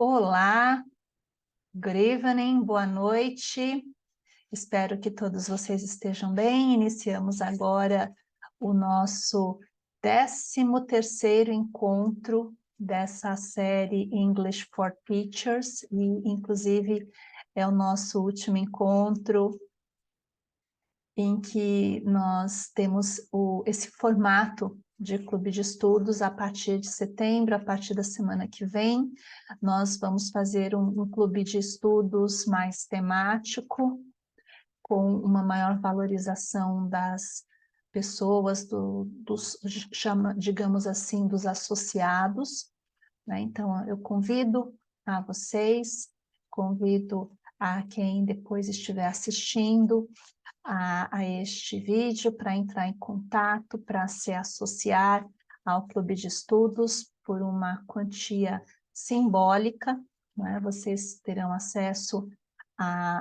Olá, good evening, boa noite. Espero que todos vocês estejam bem. Iniciamos agora o nosso 13º encontro dessa série English for Teachers e, inclusive, é o nosso último encontro em que nós temos esse formato de clube de estudos a partir de setembro, a partir da semana que vem. Nós vamos fazer um clube de estudos mais temático, com uma maior valorização das pessoas, digamos assim, dos associados, né? Então, eu convido a vocês, convido a quem depois estiver assistindo a este vídeo para entrar em contato, para se associar ao Clube de Estudos por uma quantia simbólica, né? Vocês terão acesso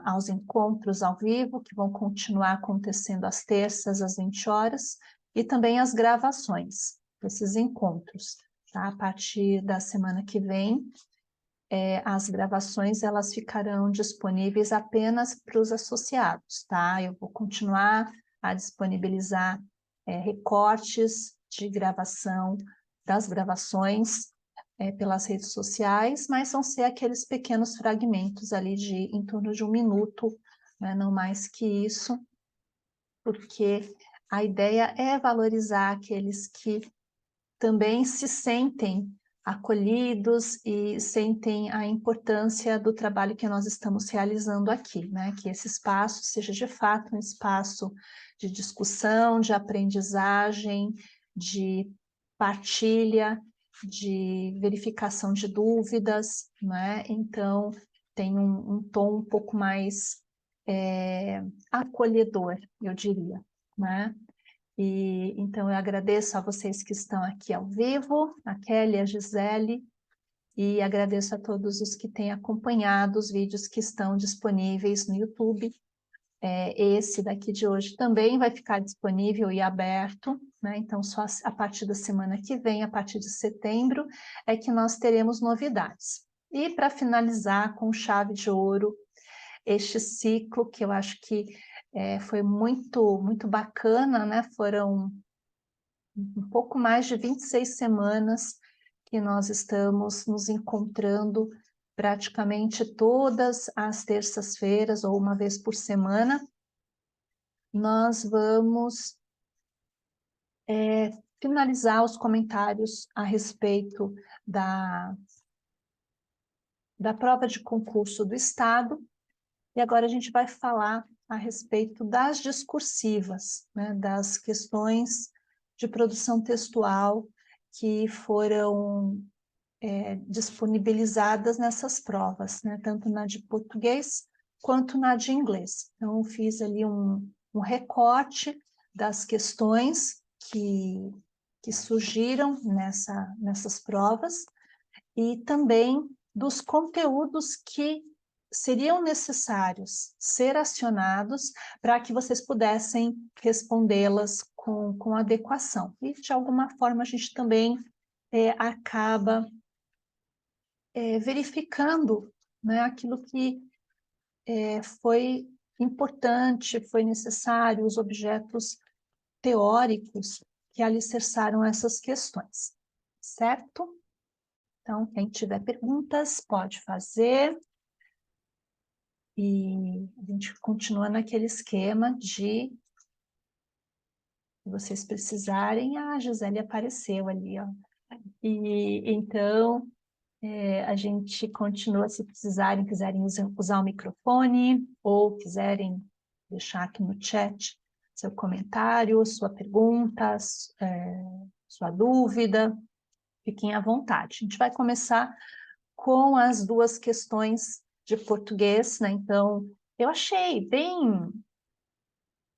aos encontros ao vivo, que vão continuar acontecendo às terças, às 20 horas, e também as gravações desses encontros, tá? A partir da semana que vem, as gravações elas ficarão disponíveis apenas para os associados, tá? Eu vou continuar a disponibilizar recortes de gravação das gravações pelas redes sociais, mas vão ser aqueles pequenos fragmentos ali de em torno de 1 minuto, né? Não mais que isso, porque a ideia é valorizar aqueles que também se sentem acolhidos e sentem a importância do trabalho que nós estamos realizando aqui, né? Que esse espaço seja de fato um espaço de discussão, de aprendizagem, de partilha, de verificação de dúvidas, né? Então, tem um tom um pouco mais acolhedor, eu diria, né? E, então, eu agradeço a vocês que estão aqui ao vivo, a Kelly, a Gisele, e agradeço a todos os que têm acompanhado os vídeos que estão disponíveis no YouTube. Esse daqui de hoje também vai ficar disponível e aberto, né? Então, só a partir da semana que vem, a partir de setembro, é que nós teremos novidades. E para finalizar com chave de ouro, este ciclo que eu acho que foi muito bacana, né? Foram um pouco mais de 26 semanas que nós estamos nos encontrando praticamente todas as terças-feiras ou uma vez por semana. Nós vamos finalizar os comentários a respeito da prova de concurso do Estado, e agora a gente vai falar a respeito das discursivas, né, das questões de produção textual que foram disponibilizadas nessas provas, né, tanto na de português quanto na de inglês. Então, eu fiz ali um recorte das questões que surgiram nessas provas e também dos conteúdos que seriam necessários ser acionados para que vocês pudessem respondê-las com adequação. E, de alguma forma, a gente também acaba verificando, né, aquilo que foi importante, foi necessário, os objetos teóricos que alicerçaram essas questões, certo? Então, quem tiver perguntas, pode fazer. E a gente continua naquele esquema de, se vocês precisarem, a Gisele apareceu ali, ó. E então, a gente continua, se quiserem usar o microfone, ou quiserem deixar aqui no chat seu comentário, sua pergunta, sua dúvida, fiquem à vontade. A gente vai começar com as duas questões de português, né? Então, eu achei bem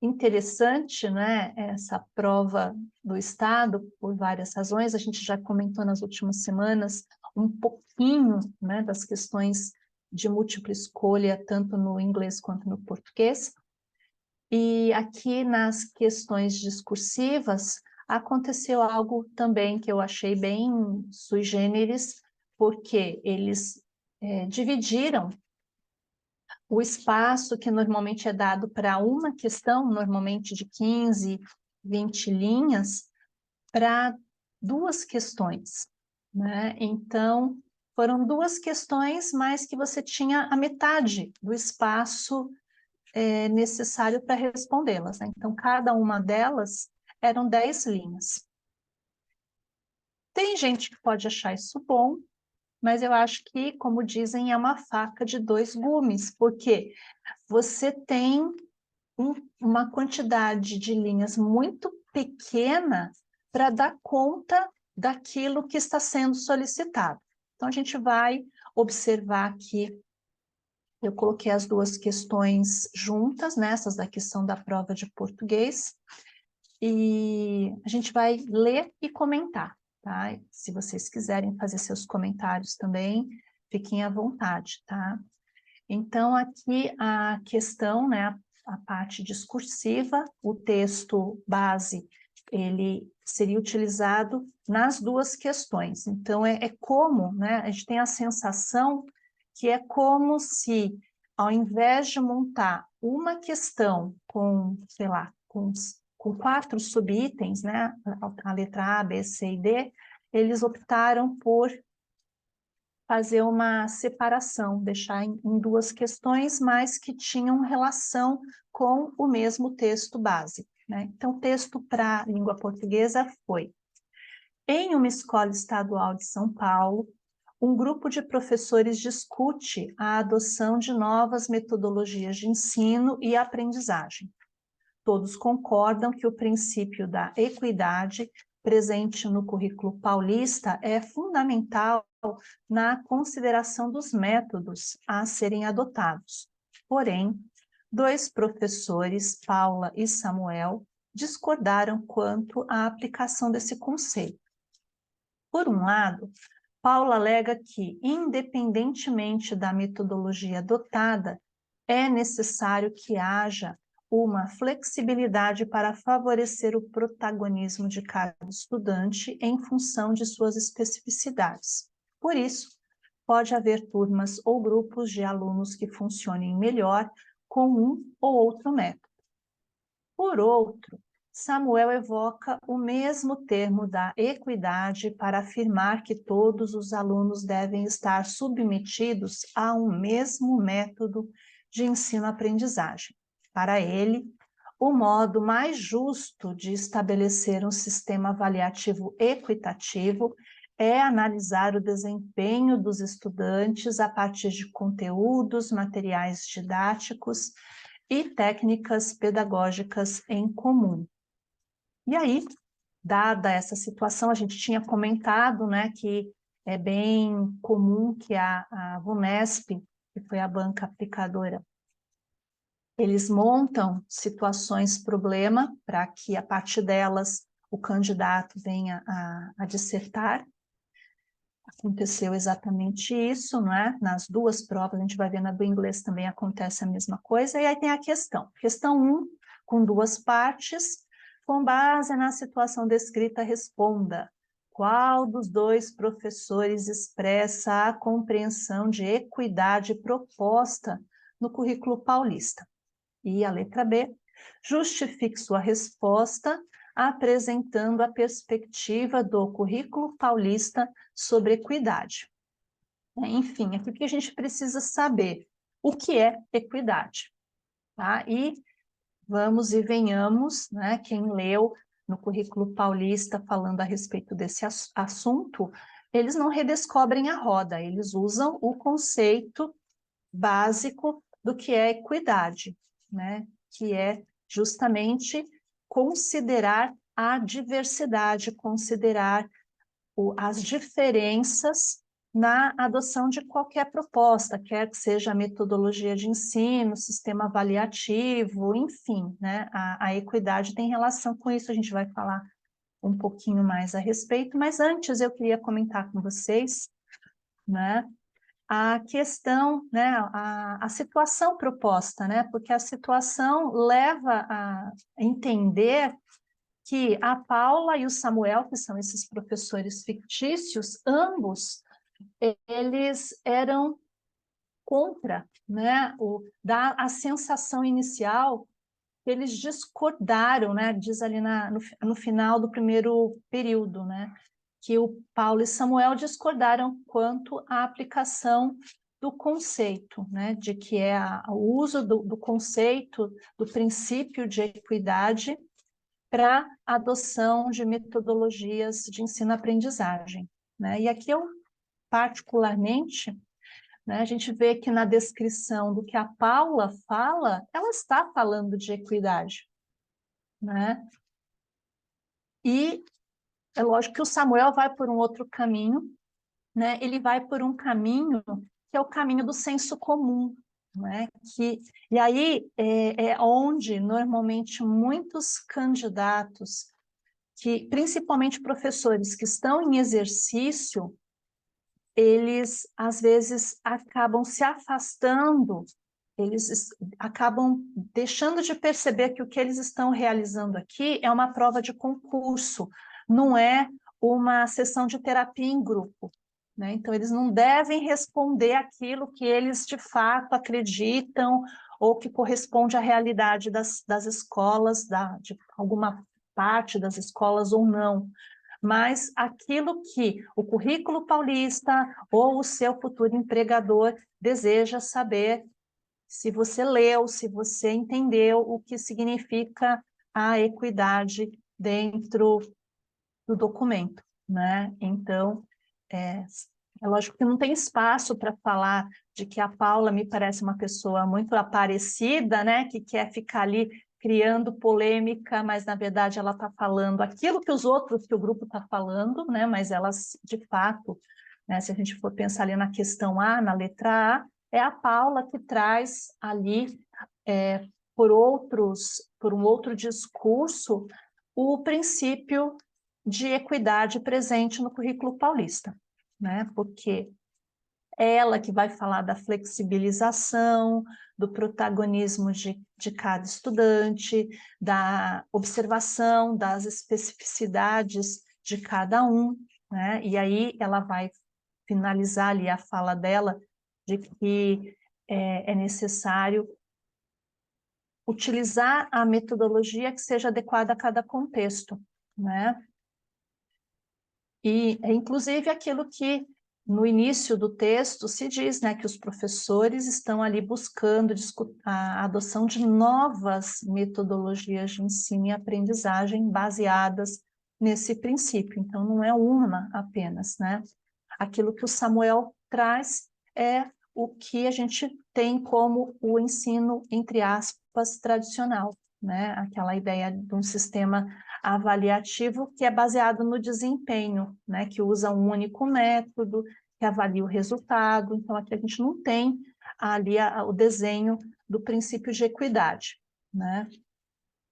interessante, né, essa prova do Estado, por várias razões. A gente já comentou nas últimas semanas um pouquinho, né, das questões de múltipla escolha, tanto no inglês quanto no português. E aqui nas questões discursivas, aconteceu algo também que eu achei bem sui generis, porque eles dividiram o espaço que normalmente é dado para uma questão, normalmente de 15, 20 linhas, para 2 questões, né? Então, foram 2 questões, mas que você tinha a metade do espaço necessário para respondê-las, né? Então, cada uma delas eram 10 linhas. Tem gente que pode achar isso bom, mas eu acho que, como dizem, é uma faca de 2 gumes, porque você tem uma quantidade de linhas muito pequena para dar conta daquilo que está sendo solicitado. Então, a gente vai observar aqui, eu coloquei as 2 questões juntas, né? Essas daqui são da prova de português, e a gente vai ler e comentar, tá? Se vocês quiserem fazer seus comentários também, fiquem à vontade, tá? Então, aqui a questão, né, a parte discursiva, o texto base, ele seria utilizado nas 2 questões. Então, é como, né, a gente tem a sensação que é como se, ao invés de montar uma questão com, sei lá, com 4 subitens, né, a letra A, B, C e D, eles optaram por fazer uma separação, deixar em 2 questões, mas que tinham relação com o mesmo texto base, né? Então, o texto para a língua portuguesa foi: em uma escola estadual de São Paulo, um grupo de professores discute a adoção de novas metodologias de ensino e aprendizagem. Todos concordam que o princípio da equidade, presente no currículo paulista, é fundamental na consideração dos métodos a serem adotados. Porém, 2 professores, Paula e Samuel, discordaram quanto à aplicação desse conceito. Por um lado, Paula alega que, independentemente da metodologia adotada, é necessário que haja uma flexibilidade para favorecer o protagonismo de cada estudante em função de suas especificidades. Por isso, pode haver turmas ou grupos de alunos que funcionem melhor com um ou outro método. Por outro, Samuel evoca o mesmo termo da equidade para afirmar que todos os alunos devem estar submetidos a um mesmo método de ensino-aprendizagem. Para ele, o modo mais justo de estabelecer um sistema avaliativo equitativo é analisar o desempenho dos estudantes a partir de conteúdos, materiais didáticos e técnicas pedagógicas em comum. E aí, dada essa situação, a gente tinha comentado, né, que é bem comum que a VUNESP, que foi a banca aplicadora, eles montam situações problema para que a partir delas o candidato venha a dissertar. Aconteceu exatamente isso, não é? Nas 2 provas, a gente vai ver na do inglês também acontece a mesma coisa, e aí tem a questão. Questão 1, com 2 partes, com base na situação descrita, responda. Qual dos 2 professores expressa a compreensão de equidade proposta no currículo paulista? E a letra B, justifique sua resposta apresentando a perspectiva do currículo paulista sobre equidade. Enfim, aqui que a gente precisa saber o que é equidade, tá? E vamos e venhamos, né? Quem leu no currículo paulista falando a respeito desse assunto, eles não redescobrem a roda, eles usam o conceito básico do que é equidade, né? Que é justamente considerar a diversidade, considerar as diferenças na adoção de qualquer proposta, quer que seja a metodologia de ensino, sistema avaliativo, enfim, né? A equidade tem relação com isso, a gente vai falar um pouquinho mais a respeito, mas antes eu queria comentar com vocês, né? A questão, né, a situação proposta, né, porque a situação leva a entender que a Paula e o Samuel, que são esses professores fictícios, ambos, eles eram contra, né? Dá a sensação inicial que eles discordaram, né? Diz ali no final do primeiro período, né? Que o Paulo e Samuel discordaram quanto à aplicação do conceito, né? De que é o uso do conceito, do princípio de equidade para a adoção de metodologias de ensino-aprendizagem, né? E aqui eu, particularmente, né, a gente vê que na descrição do que a Paula fala, ela está falando de equidade, né? E é lógico que o Samuel vai por um outro caminho, né? Ele vai por um caminho que é o caminho do senso comum, né? E aí é onde normalmente muitos candidatos, principalmente professores que estão em exercício, eles às vezes acabam se afastando, eles acabam deixando de perceber que o que eles estão realizando aqui é uma prova de concurso, não é uma sessão de terapia em grupo, né? Então, eles não devem responder aquilo que eles de fato acreditam ou que corresponde à realidade das escolas, de alguma parte das escolas ou não, mas aquilo que o currículo paulista ou o seu futuro empregador deseja saber, se você leu, se você entendeu o que significa a equidade dentro do documento, né? Então, é lógico que não tem espaço para falar de que a Paula me parece uma pessoa muito aparecida, né? Que quer ficar ali criando polêmica, mas na verdade ela está falando aquilo que que o grupo está falando, né? Mas elas, de fato, né, se a gente for pensar ali na questão A, na letra A, é a Paula que traz ali, por um outro discurso, o princípio de equidade presente no currículo paulista, né? Porque é ela que vai falar da flexibilização, do protagonismo de cada estudante, da observação das especificidades de cada um, né? E aí ela vai finalizar ali a fala dela de que é necessário utilizar a metodologia que seja adequada a cada contexto, né? E, inclusive, aquilo que no início do texto se diz, né, que os professores estão ali buscando a adoção de novas metodologias de ensino e aprendizagem baseadas nesse princípio. Então, não é uma apenas, né? Aquilo que o Samuel traz é o que a gente tem como o ensino, entre aspas, tradicional, né? Aquela ideia de um sistema avaliativo que é baseado no desempenho, né? Que usa um único método, que avalia o resultado. Então, aqui a gente não tem ali o desenho do princípio de equidade, né?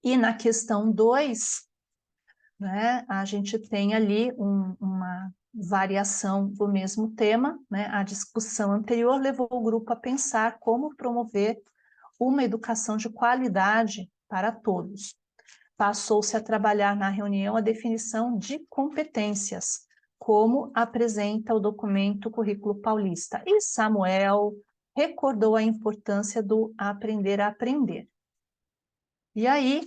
E na questão 2, né, a gente tem ali uma variação do mesmo tema, né? A discussão anterior levou o grupo a pensar como promover uma educação de qualidade para todos. Passou-se a trabalhar na reunião a definição de competências, como apresenta o documento Currículo Paulista. E Samuel recordou a importância do aprender a aprender. E aí,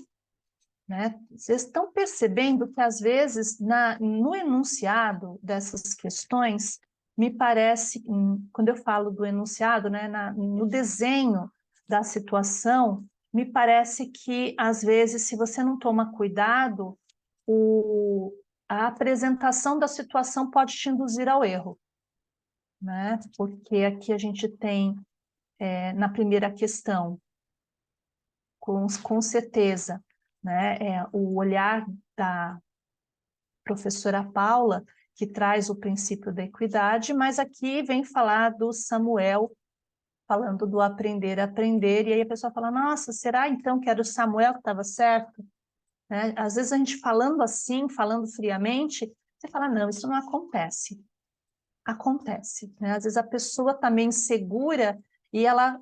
né, vocês estão percebendo que, às vezes, no enunciado dessas questões, me parece, quando eu falo do enunciado, né, no desenho da situação, me parece que, às vezes, se você não toma cuidado, a apresentação da situação pode te induzir ao erro, né? Porque aqui a gente tem, na primeira questão, com certeza, né, o olhar da professora Paula, que traz o princípio da equidade, mas aqui vem falar do Samuel, falando do aprender a aprender, e aí a pessoa fala, nossa, será então que era o Samuel que estava certo? Né? Às vezes a gente falando assim, falando friamente, você fala, não, isso não acontece. Acontece, né? Às vezes a pessoa está meio insegura e ela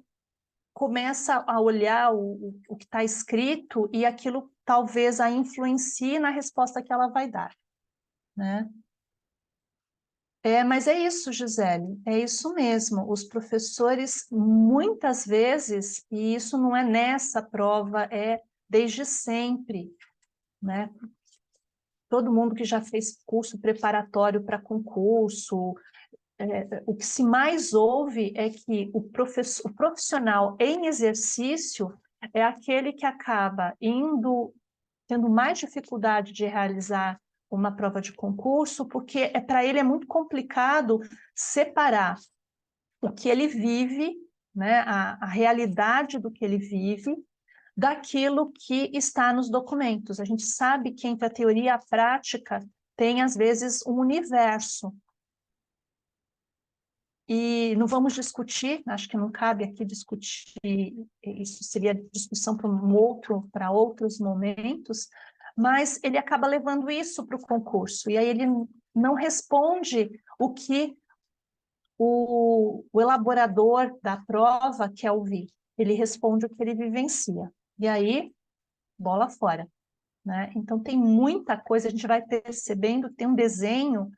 começa a olhar o que está escrito e aquilo talvez a influencie na resposta que ela vai dar, né? Mas é isso, Gisele, é isso mesmo. Os professores, muitas vezes, e isso não é nessa prova, é desde sempre, né? Todo mundo que já fez curso preparatório para concurso, o que se mais ouve é que o profissional em exercício é aquele que acaba tendo mais dificuldade de realizar uma prova de concurso, porque para ele é muito complicado separar o que ele vive, né, a realidade do que ele vive, daquilo que está nos documentos. A gente sabe que entre a teoria e a prática tem, às vezes, um universo. E não vamos discutir, acho que não cabe aqui discutir, isso seria discussão para outros momentos, mas ele acaba levando isso para o concurso, e aí ele não responde o que o elaborador da prova quer ouvir, ele responde o que ele vivencia, e aí, bola fora, né? Então tem muita coisa, a gente vai percebendo, tem um desenho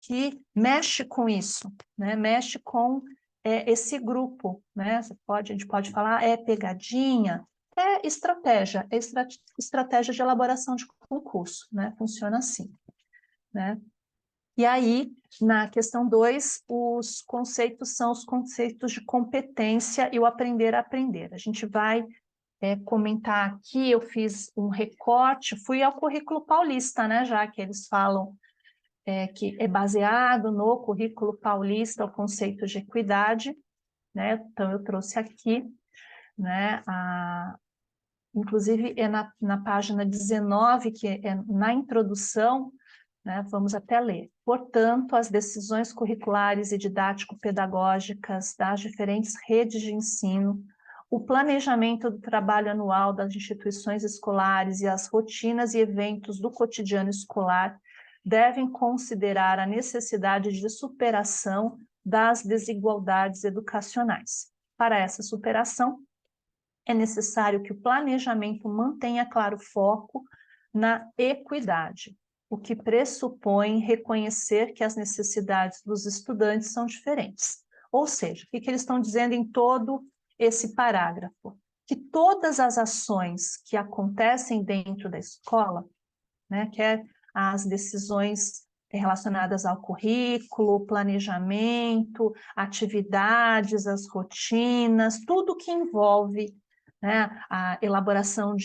que mexe com isso, né? Mexe com esse grupo, né? A gente pode falar, pegadinha, estratégia de elaboração de concurso, né? Funciona assim, né? E aí, na questão 2, os conceitos são os conceitos de competência e o aprender a aprender. A gente vai comentar aqui, eu fiz um recorte, fui ao currículo paulista, né? Já que eles falam que é baseado no currículo paulista, o conceito de equidade, né? Então, eu trouxe aqui, né? Inclusive, é na página 19, que é na introdução, né? Vamos até ler. Portanto, as decisões curriculares e didático-pedagógicas das diferentes redes de ensino, o planejamento do trabalho anual das instituições escolares e as rotinas e eventos do cotidiano escolar devem considerar a necessidade de superação das desigualdades educacionais. Para essa superação, é necessário que o planejamento mantenha claro foco na equidade, o que pressupõe reconhecer que as necessidades dos estudantes são diferentes. Ou seja, o que eles estão dizendo em todo esse parágrafo? Que todas as ações que acontecem dentro da escola, né, quer as decisões relacionadas ao currículo, planejamento, atividades, as rotinas, tudo que envolve, né, a elaboração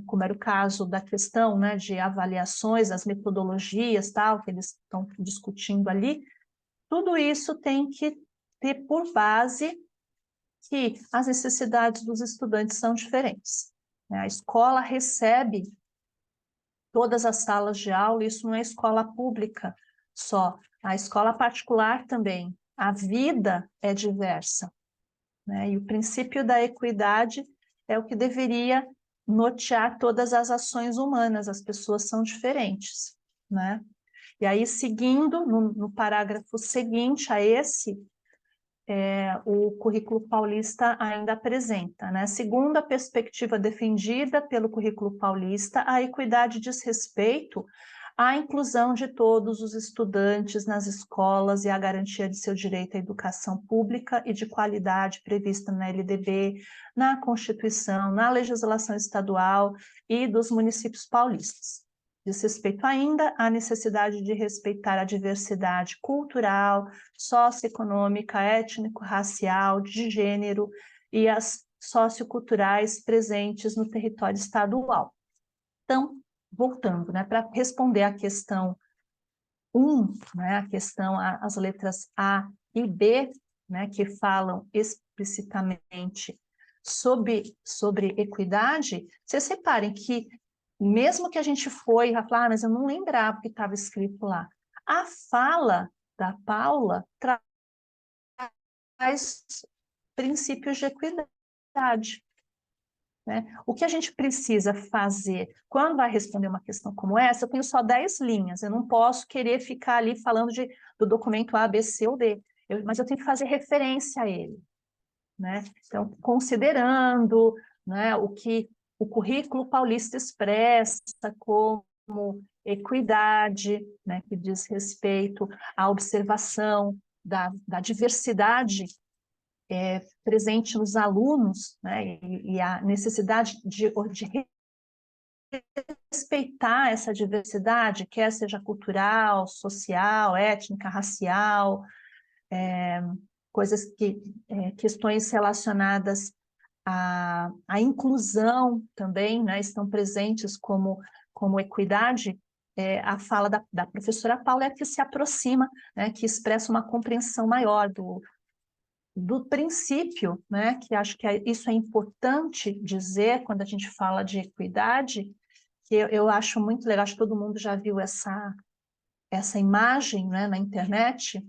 como era o caso da questão, né, de avaliações, as metodologias, tal, que eles estão discutindo ali, tudo isso tem que ter por base que as necessidades dos estudantes são diferentes, né? A escola recebe todas as salas de aula, isso não é escola pública só, a escola particular também, a vida é diversa, né? E o princípio da equidade é o que deveria nortear todas as ações humanas, as pessoas são diferentes, né? E aí, seguindo, no parágrafo seguinte a esse, o currículo paulista ainda apresenta, né? Segundo a perspectiva defendida pelo currículo paulista, a equidade diz respeito à inclusão de todos os estudantes nas escolas e à garantia de seu direito à educação pública e de qualidade prevista na LDB, na Constituição, na legislação estadual e dos municípios paulistas. Diz respeito ainda à necessidade de respeitar a diversidade cultural, socioeconômica, étnico-racial, de gênero e as socioculturais presentes no território estadual. Então, voltando, né, para responder à questão 1, né, as letras A e B, né, que falam explicitamente sobre equidade, vocês reparem que mesmo que a gente foi falar, mas eu não lembrava o que estava escrito lá. A fala da Paula traz princípios de equidade, né? O que a gente precisa fazer quando vai responder uma questão como essa, eu tenho só 10 linhas, eu não posso querer ficar ali falando do documento A, B, C ou D, mas eu tenho que fazer referência a ele, né? Então, considerando, né, o que o currículo paulista expressa como equidade, né, que diz respeito à observação da diversidade presente nos alunos, né, e a necessidade de respeitar essa diversidade, quer seja cultural, social, étnica, racial, questões relacionadas à inclusão também, né, estão presentes como equidade. A fala da professora Paula é a que se aproxima, né, que expressa uma compreensão maior do princípio, né, que acho que isso é importante dizer quando a gente fala de equidade, que eu acho muito legal, acho que todo mundo já viu essa imagem, né, na internet,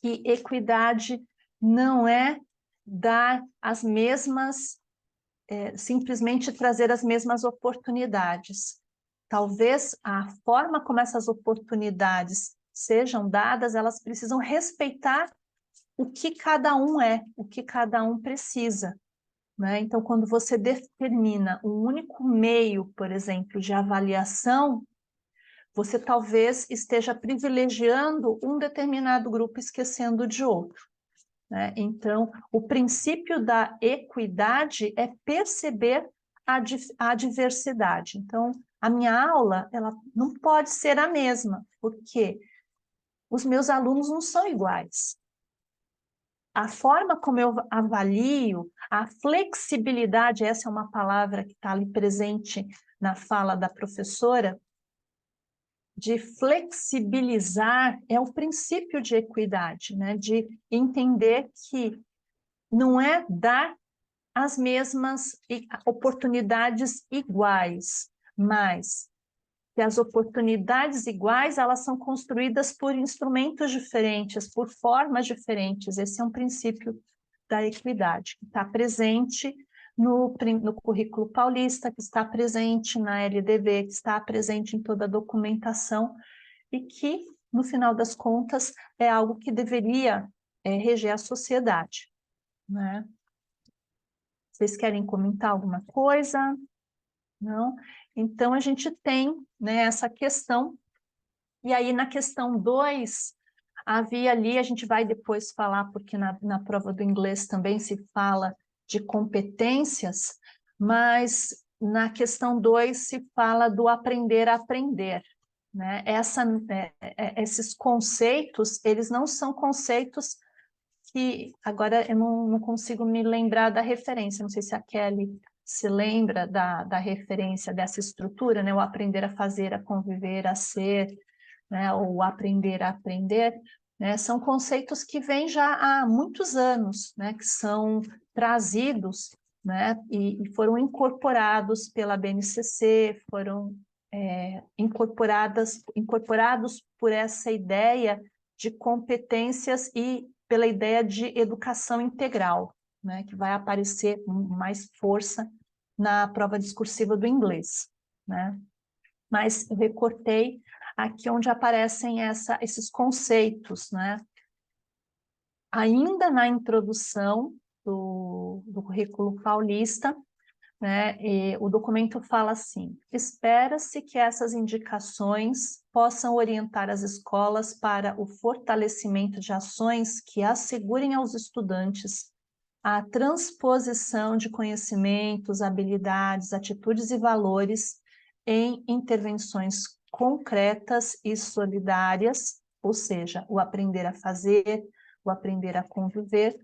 que equidade não é dar as mesmas, simplesmente trazer as mesmas oportunidades. Talvez a forma como essas oportunidades sejam dadas, elas precisam respeitar o que cada um o que cada um precisa, né? Então, quando você determina um único meio, por exemplo, de avaliação, você talvez esteja privilegiando um determinado grupo, esquecendo de outro, né? Então, o princípio da equidade é perceber a diversidade. Então, a minha aula, ela não pode ser a mesma, porque os meus alunos não são iguais. A forma como eu avalio, a flexibilidade, essa é uma palavra que está ali presente na fala da professora, de flexibilizar é o princípio de equidade, né? De entender que não é dar as mesmas oportunidades iguais, mas que as oportunidades iguais, elas são construídas por instrumentos diferentes, por formas diferentes. Esse é um princípio da equidade, que está presente no currículo paulista, que está presente na LDB, que está presente em toda a documentação, e que, no final das contas, é algo que deveria reger a sociedade, né? Vocês querem comentar alguma coisa? Não? Então, a gente tem, né, essa questão, e aí na questão 2, havia ali, a gente vai depois falar, porque na prova do inglês também se fala de competências, mas na questão 2 se fala do aprender a aprender, né? Esses conceitos, eles não são conceitos que, agora eu não consigo me lembrar da referência, não sei se a Kelly se lembra da referência dessa estrutura, né? O aprender a fazer, a conviver, a ser, né? Ou aprender a aprender, né? São conceitos que vêm já há muitos anos, né? Que são trazidos, né? E foram incorporados pela BNCC, foram incorporados por essa ideia de competências e pela ideia de educação integral, né, que vai aparecer com mais força na prova discursiva do inglês, né? Mas eu recortei aqui onde aparecem esses conceitos, né? Ainda na introdução do currículo paulista, né, o documento fala assim: espera-se que essas indicações possam orientar as escolas para o fortalecimento de ações que assegurem aos estudantes a transposição de conhecimentos, habilidades, atitudes e valores em intervenções concretas e solidárias, ou seja, o aprender a fazer, o aprender a conviver,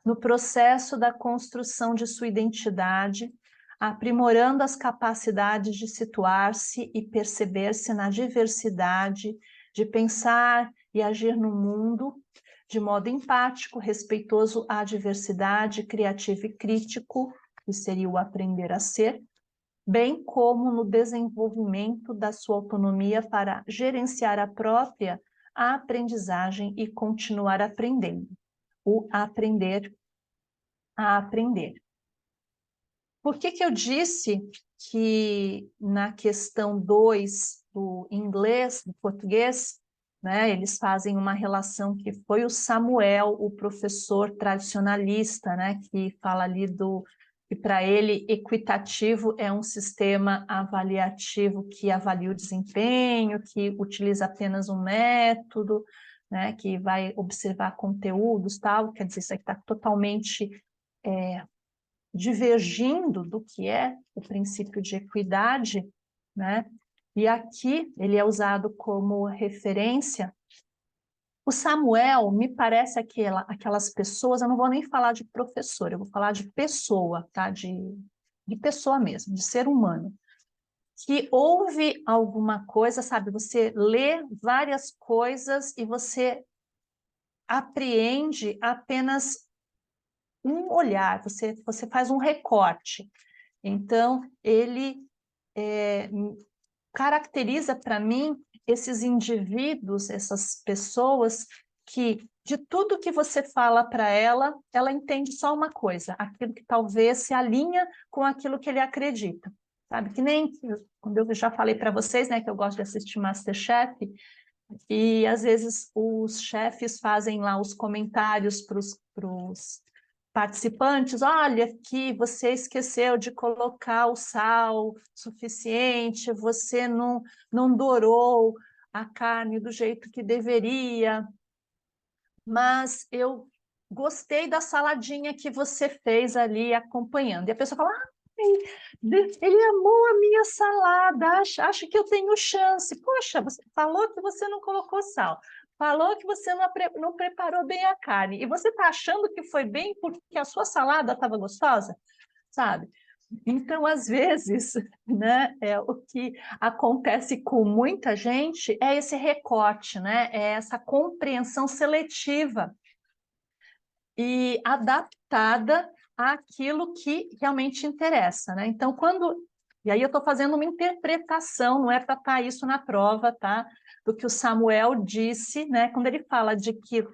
no processo da construção de sua identidade, aprimorando as capacidades de situar-se e perceber-se na diversidade, de pensar e agir no mundo de modo empático, respeitoso à diversidade, criativo e crítico, que seria o aprender a ser, bem como no desenvolvimento da sua autonomia para gerenciar a própria aprendizagem e continuar aprendendo. O aprender a aprender. Por que eu disse que na questão 2 do inglês, do português, né, eles fazem uma relação que foi o Samuel, o professor tradicionalista, né, que fala ali E para ele, equitativo é um sistema avaliativo que avalia o desempenho, que utiliza apenas um método, né, que vai observar conteúdos, tal. Quer dizer, isso aqui está totalmente divergindo do que é o princípio de equidade, né? E aqui ele é usado como referência. O Samuel me parece aquelas pessoas, eu não vou nem falar de professor, eu vou falar de pessoa, tá? De pessoa mesmo, de ser humano, que ouve alguma coisa, sabe? Você lê várias coisas e você apreende apenas um olhar, você faz um recorte. Então, ele caracteriza para mim esses indivíduos, essas pessoas que de tudo que você fala para ela, ela entende só uma coisa, aquilo que talvez se alinha com aquilo que ele acredita. Sabe, que nem quando eu já falei para vocês, né, que eu gosto de assistir MasterChef, e às vezes os chefes fazem lá os comentários para os participantes, olha que você esqueceu de colocar o sal suficiente, você não dourou a carne do jeito que deveria, mas eu gostei da saladinha que você fez ali acompanhando. E a pessoa fala, ele amou a minha salada, acho que eu tenho chance. Poxa, você falou que você não colocou sal, falou que você não preparou bem a carne, e você está achando que foi bem porque a sua salada estava gostosa, sabe? Então, às vezes, né, o que acontece com muita gente é esse recorte, né, é essa compreensão seletiva e adaptada àquilo que realmente interessa, né? Então, e aí eu estou fazendo uma interpretação, não é para estar isso na prova, tá? Do que o Samuel disse, né? Quando ele fala de que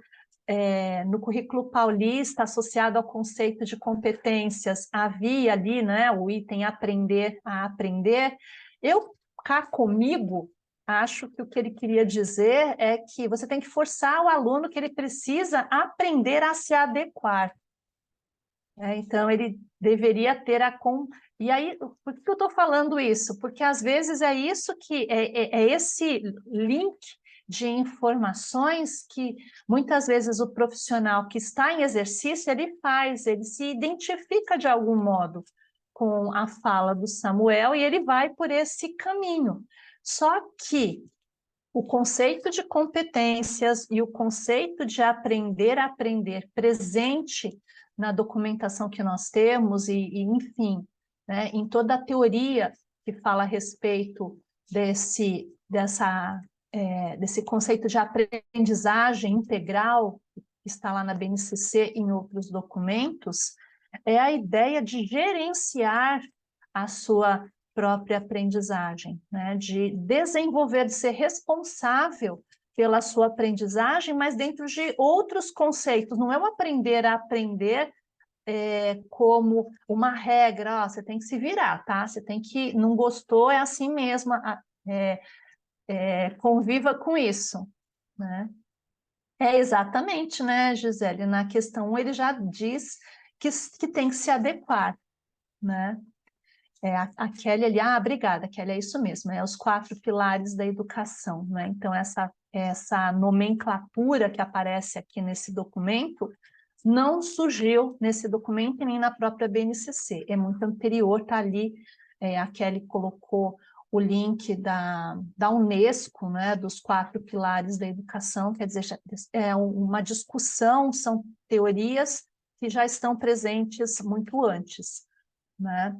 no currículo paulista, associado ao conceito de competências, havia ali, né, o item aprender a aprender, eu, cá comigo, acho que o que ele queria dizer é que você tem que forçar o aluno que ele precisa aprender a se adequar. Então, ele deveria ter E aí, por que eu estou falando isso? Porque, às vezes, é isso que... É esse link de informações que, muitas vezes, o profissional que está em exercício, ele se identifica, de algum modo, com a fala do Samuel e ele vai por esse caminho. Só que o conceito de competências e o conceito de aprender a aprender presente na documentação que nós temos enfim, né, em toda a teoria que fala a respeito desse conceito de aprendizagem integral que está lá na BNCC e em outros documentos, é a ideia de gerenciar a sua própria aprendizagem, né? De desenvolver, de ser responsável pela sua aprendizagem, mas dentro de outros conceitos. Não é o aprender a aprender como uma regra, ó, você tem que se virar, tá? Você tem que, não gostou, é assim mesmo, conviva com isso, né? É exatamente, né, Gisele? Na questão 1, ele já diz que tem que se adequar, né? A Kelly ali, obrigada, Kelly, é isso mesmo, os 4 pilares da educação, né? Então, essa nomenclatura que aparece aqui nesse documento não surgiu nesse documento e nem na própria BNCC, é muito anterior, está ali, a Kelly colocou o link da Unesco, né, dos 4 pilares da educação, quer dizer, é uma discussão, são teorias que já estão presentes muito antes, né?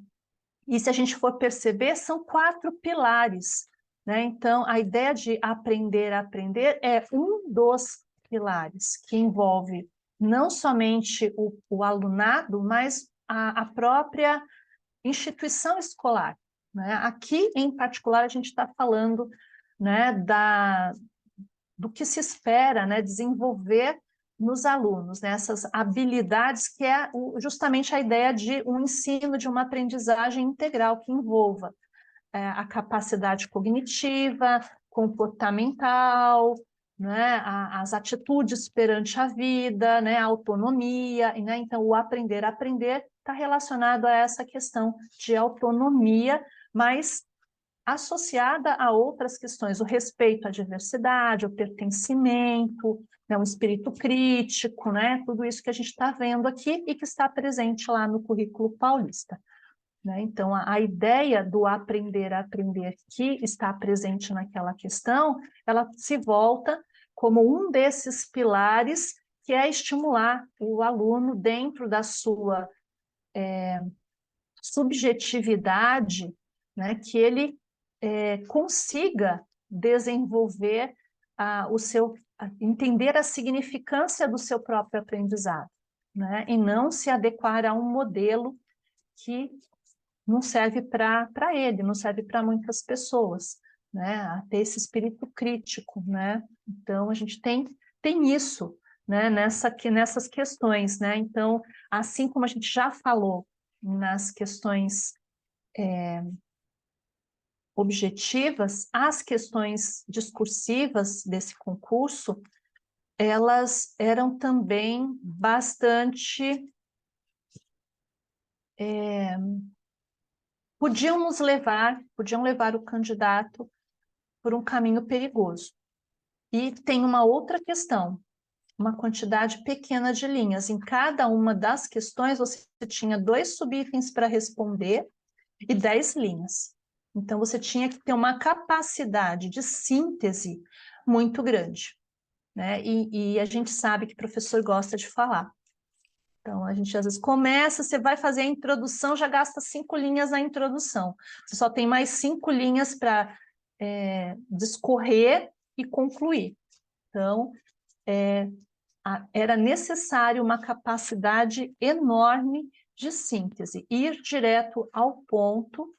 E se a gente for perceber, são 4 pilares, né? Então, a ideia de aprender a aprender é um dos pilares, que envolve não somente o alunado, mas a própria instituição escolar, né? Aqui, em particular, a gente está falando, né, do que se espera, né, desenvolver nos alunos, né, essas habilidades que é justamente a ideia de um ensino, de uma aprendizagem integral que envolva a capacidade cognitiva, comportamental, né, as atitudes perante a vida, né, a autonomia, né, então o aprender a aprender está relacionado a essa questão de autonomia, mas associada a outras questões, o respeito à diversidade, o pertencimento, né, o espírito crítico, né, tudo isso que a gente está vendo aqui e que está presente lá no currículo paulista. Né? Então, a ideia do aprender a aprender que está presente naquela questão, ela se volta como um desses pilares que é estimular o aluno dentro da sua subjetividade, né, que ele consiga desenvolver entender a significância do seu próprio aprendizado, né, e não se adequar a um modelo que não serve para ele, não serve para muitas pessoas, né? A ter esse crítico, né? Então, a gente tem isso, né? Nessas questões, né? Então, assim como a gente já falou nas questões objetivas, as questões discursivas desse concurso, elas eram também bastante... podiam levar o candidato por um caminho perigoso. E tem uma outra questão, uma quantidade pequena de linhas. Em cada uma das questões, você tinha 2 subitens para responder e 10 linhas. Então, você tinha que ter uma capacidade de síntese muito grande, né? E a gente sabe que o professor gosta de falar. Então, a gente às vezes começa, você vai fazer a introdução, já gasta 5 linhas na introdução. Você só tem mais 5 linhas para discorrer e concluir. Então, era necessário uma capacidade enorme de síntese, ir direto ao ponto,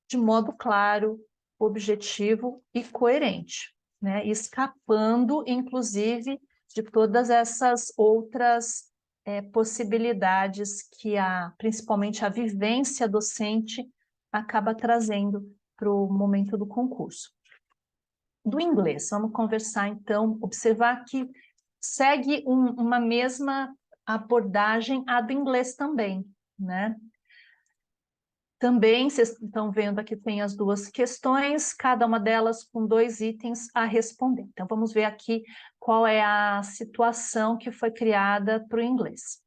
de modo claro, objetivo e coerente, né? Escapando, inclusive, de todas essas outras possibilidades que principalmente a vivência docente acaba trazendo para o momento do concurso. Do inglês, vamos conversar então, observar que segue uma mesma abordagem a do inglês também, né? Também, vocês estão vendo aqui, tem as 2 questões, cada uma delas com 2 itens a responder. Então, vamos ver aqui qual é a situação que foi criada para o inglês.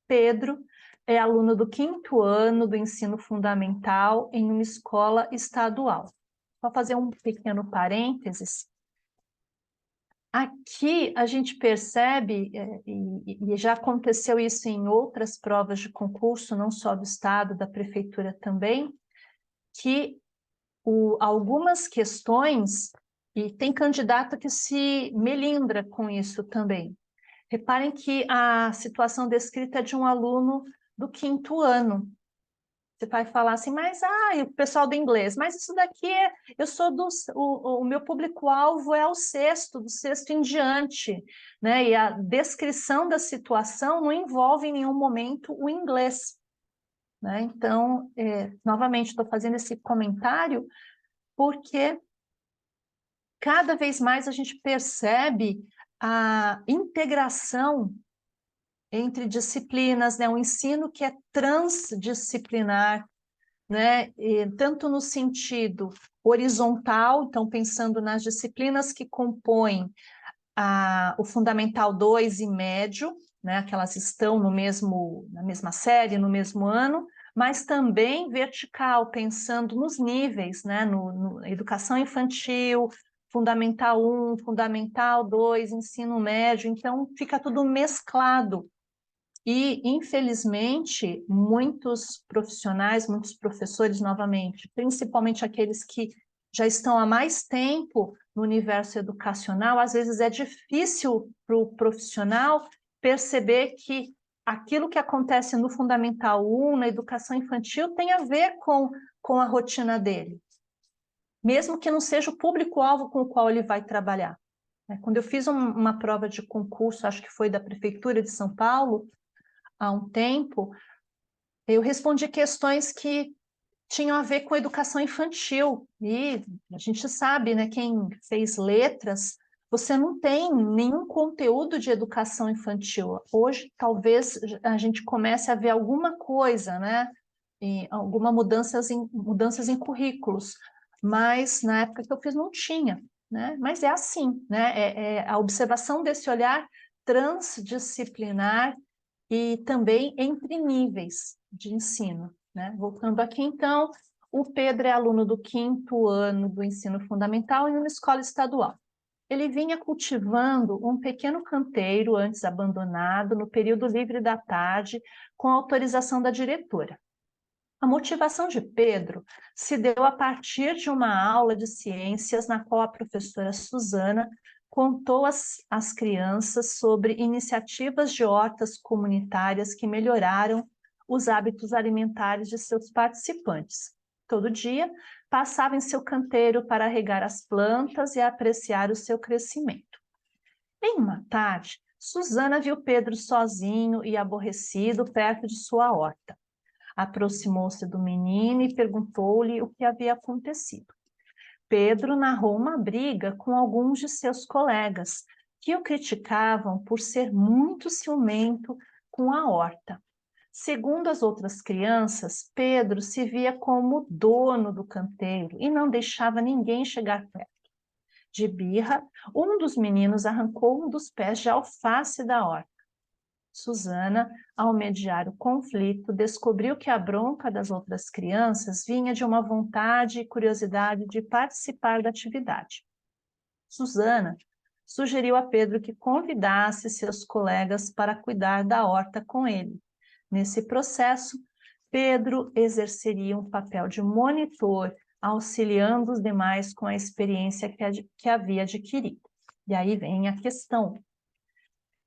Pedro é aluno do 5º ano do ensino fundamental em uma escola estadual. Vou fazer um pequeno parênteses. Aqui a gente percebe, e já aconteceu isso em outras provas de concurso, não só do Estado, da Prefeitura também, que algumas questões, e tem candidato que se melindra com isso também. Reparem que a situação descrita é de um aluno do 5º ano. Você vai falar assim, mas o pessoal do inglês, mas isso daqui eu sou o meu público-alvo é o 6º, do 6º em diante, né? E a descrição da situação não envolve em nenhum momento o inglês, né? Então, novamente, estou fazendo esse comentário porque cada vez mais a gente percebe a integração entre disciplinas, né? Um ensino que é transdisciplinar, né? E tanto no sentido horizontal, então pensando nas disciplinas que compõem o Fundamental 2 e médio, né? Que elas estão na mesma série, no mesmo ano, mas também vertical, pensando nos níveis, né? No educação infantil, Fundamental 1, Fundamental 2, ensino médio, então fica tudo mesclado. E, infelizmente, muitos profissionais, muitos professores, novamente, principalmente aqueles que já estão há mais tempo no universo educacional, às vezes é difícil para o profissional perceber que aquilo que acontece no Fundamental 1, na educação infantil, tem a ver com a rotina dele, mesmo que não seja o público-alvo com o qual ele vai trabalhar. Quando eu fiz uma prova de concurso, acho que foi da Prefeitura de São Paulo, há um tempo, eu respondi questões que tinham a ver com a educação infantil. E a gente sabe, né, quem fez letras, você não tem nenhum conteúdo de educação infantil. Hoje, talvez, a gente comece a ver alguma coisa, né? Algumas mudanças em currículos, mas na época que eu fiz não tinha, né? Mas é assim, né? É a observação desse olhar transdisciplinar e também entre níveis de ensino, né? Voltando aqui, então, o Pedro é aluno do 5º ano do ensino fundamental em uma escola estadual. Ele vinha cultivando um pequeno canteiro antes abandonado no período livre da tarde, com autorização da diretora. A motivação de Pedro se deu a partir de uma aula de ciências na qual a professora Suzana contou às crianças sobre iniciativas de hortas comunitárias que melhoraram os hábitos alimentares de seus participantes. Todo dia, passava em seu canteiro para regar as plantas e apreciar o seu crescimento. Em uma tarde, Suzana viu Pedro sozinho e aborrecido perto de sua horta. Aproximou-se do menino e perguntou-lhe o que havia acontecido. Pedro narrou uma briga com alguns de seus colegas, que o criticavam por ser muito ciumento com a horta. Segundo as outras crianças, Pedro se via como dono do canteiro e não deixava ninguém chegar perto. De birra, um dos meninos arrancou um dos pés de alface da horta. Suzana, ao mediar o conflito, descobriu que a bronca das outras crianças vinha de uma vontade e curiosidade de participar da atividade. Suzana sugeriu a Pedro que convidasse seus colegas para cuidar da horta com ele. Nesse processo, Pedro exerceria um papel de monitor, auxiliando os demais com a experiência que havia adquirido. E aí vem a questão.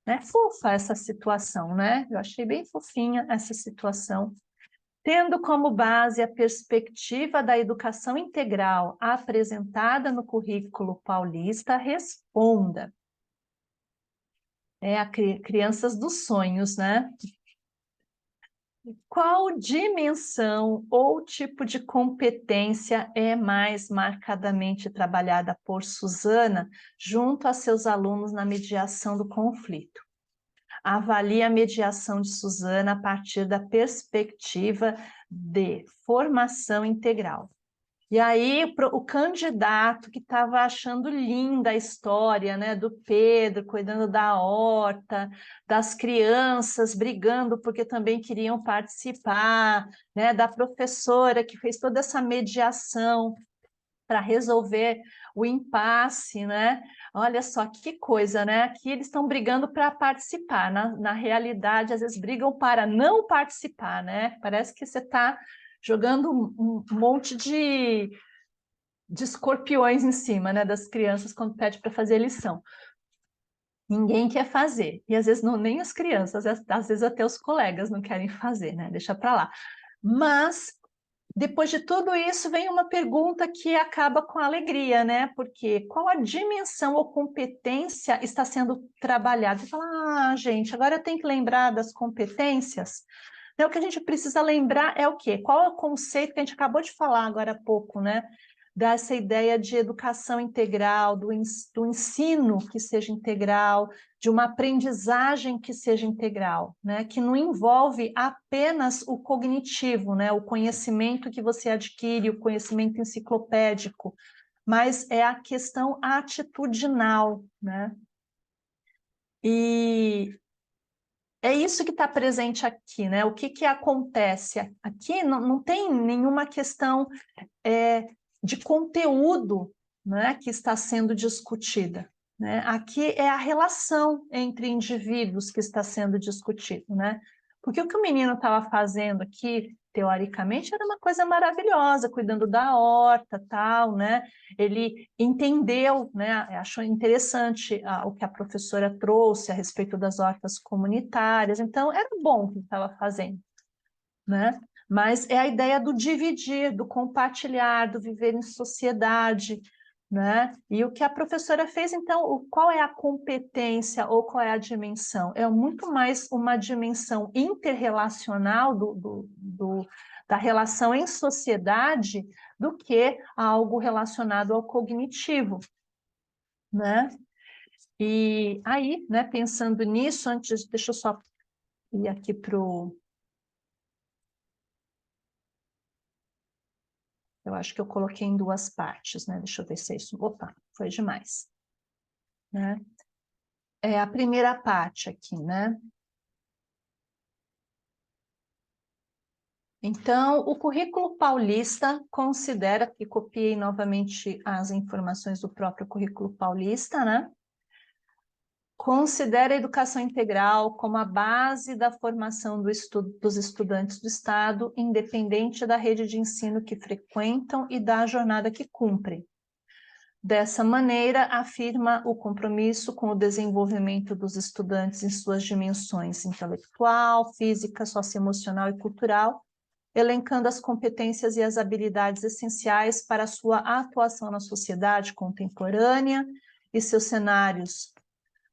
É fofa essa situação, né? Eu achei bem fofinha essa situação. Tendo como base a perspectiva da educação integral apresentada no currículo paulista, responda. É a Crianças dos Sonhos, né? Qual dimensão ou tipo de competência é mais marcadamente trabalhada por Suzana junto a seus alunos na mediação do conflito? Avalie a mediação de Suzana a partir da perspectiva de formação integral. E aí, o candidato que estava achando linda a história, né, do Pedro cuidando da horta, das crianças brigando porque também queriam participar, né, da professora que fez toda essa mediação para resolver o impasse, né? Olha só que coisa, né? Aqui eles estão brigando para participar, na realidade, às vezes brigam para não participar, né? Parece que você está jogando um monte de escorpiões em cima, né, das crianças quando pede para fazer lição. Ninguém quer fazer, e às vezes não, nem as crianças, às vezes até os colegas não querem fazer, né? Deixa para lá. Mas depois de tudo isso, vem uma pergunta que acaba com a alegria, né? Porque qual a dimensão ou competência está sendo trabalhada? Você fala, gente, agora eu tenho que lembrar das competências. Então, o que a gente precisa lembrar é o quê? Qual é o conceito que a gente acabou de falar agora há pouco, né? Dessa ideia de educação integral, do ensino que seja integral, de uma aprendizagem que seja integral, né? Que não envolve apenas o cognitivo, né? O conhecimento que você adquire, o conhecimento enciclopédico, mas é a questão atitudinal, né? E é isso que está presente aqui, né? O que acontece? Aqui não tem nenhuma questão de conteúdo, né, que está sendo discutida, né? Aqui é a relação entre indivíduos que está sendo discutido, né? Porque o que o menino estava fazendo aqui, teoricamente, era uma coisa maravilhosa, cuidando da horta, tal, né? Ele entendeu, né? Achou interessante o que a professora trouxe a respeito das hortas comunitárias, então era bom o que ele estava fazendo, né? Mas é a ideia do dividir, do compartilhar, do viver em sociedade, né? E o que a professora fez, então, qual é a competência ou qual é a dimensão? É muito mais uma dimensão interrelacional da relação em sociedade do que algo relacionado ao cognitivo, né? E aí, né, pensando nisso, deixa eu só ir aqui para o... Eu acho que eu coloquei em duas partes, né? Deixa eu ver se é isso. Opa, foi demais. Né? É a primeira parte aqui, né? Então, o currículo paulista considera, e copiei novamente as informações do próprio currículo paulista, né? Considera a educação integral como a base da formação dos estudantes do Estado, independente da rede de ensino que frequentam e da jornada que cumprem. Dessa maneira, afirma o compromisso com o desenvolvimento dos estudantes em suas dimensões intelectual, física, socioemocional e cultural, elencando as competências e as habilidades essenciais para a sua atuação na sociedade contemporânea e seus cenários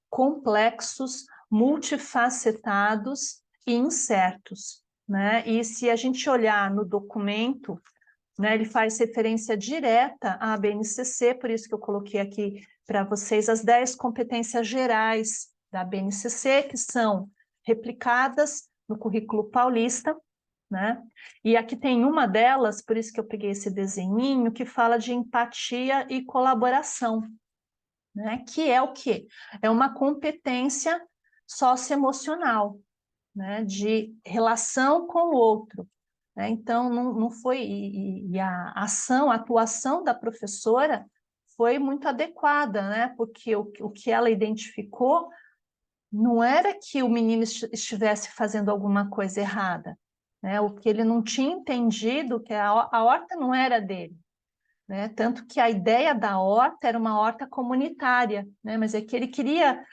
complexos, multifacetados e incertos, né? E se a gente olhar no documento, né, ele faz referência direta à BNCC, por isso que eu coloquei aqui para vocês as 10 competências gerais da BNCC, que são replicadas no currículo paulista, né? E aqui tem uma delas, por isso que eu peguei esse desenhinho, que fala de empatia e colaboração, né? Que é o quê? É uma competência socioemocional, né? De relação com o outro, né? Então, não foi... E a ação, a atuação da professora foi muito adequada, né? Porque o que ela identificou não era que o menino estivesse fazendo alguma coisa errada, né? O que ele não tinha entendido, que a horta não era dele, né? Tanto que a ideia da horta era uma horta comunitária, né? Mas é que ele queria